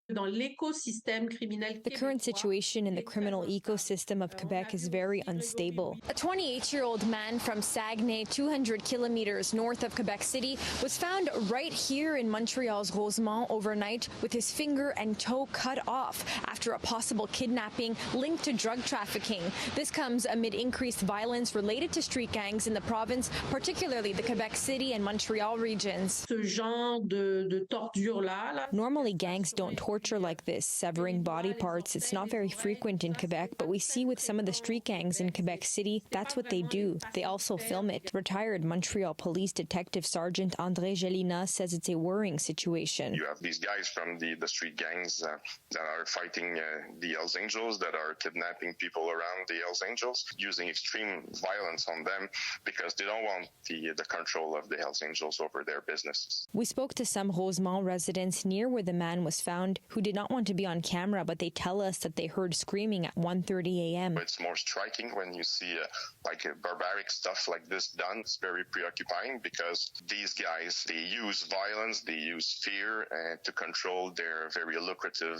The current situation in the criminal ecosystem of Quebec is very unstable. A 28-year-old man from Saguenay, 200 kilometers north of Quebec City, was found right here in Montreal's Rosemont overnight with his finger and toe cut off after a possible kidnapping linked to drug trafficking. This comes amid increased violence related to street gangs in the province, particularly the Quebec City and Montreal regions. Normally, gangs don't torture like this, severing body parts. It's not very frequent in Quebec, but we see with some of the street gangs in Quebec City, that's what they do. They also film it. Retired Montreal Police Detective Sergeant André Gelina says it's a worrying situation. You have these guys from the street gangs that are fighting the Hells Angels, that are kidnapping people around the Hells Angels, using extreme violence on them because they don't want the control of the Hells Angels over their businesses. We spoke to some Rosemont residents near where the man was found who did not want to be on camera, but they tell us that they heard screaming at 1:30 a.m. It's more striking when you see barbaric stuff like this done. It's very preoccupying because these guys, they use violence, they use fear to control their very lucrative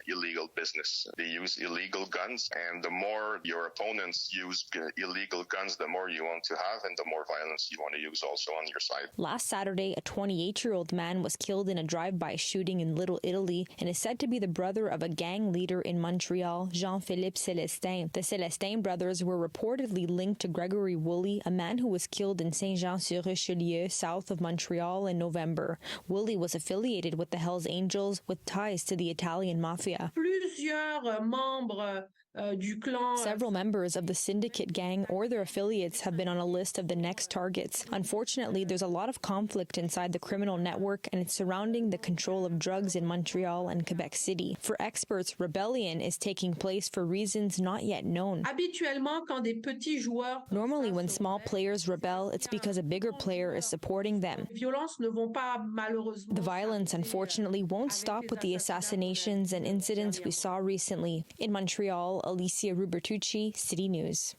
illegal business. They use illegal guns, and the more your opponents use illegal guns, the more you want to have and the more violence you want to use also on your side. Last Saturday, a 28-year-old man was killed in a drive-by shooting in Little Italy and is said to be the brother of a gang leader in Montreal, Jean-Philippe Célestin. The Célestin brothers were reportedly linked to Gregory Woolley, a man who was killed in Saint-Jean-sur-Richelieu, south of Montreal, in November. Woolley was affiliated with the Hells Angels with ties to the Italian mafia. Several members of the syndicate gang or their affiliates have been on a list of the next targets. Unfortunately, there's a lot of conflict inside the criminal network, and it's surrounding the control of drugs in Montreal and Quebec City. For experts, rebellion is taking place for reasons not yet known. Normally, when small players rebel, it's because a bigger player is supporting them. The violence, unfortunately, won't stop with the assassinations and incidents we saw recently. In Montreal, Alyssia Rubertucci, City News.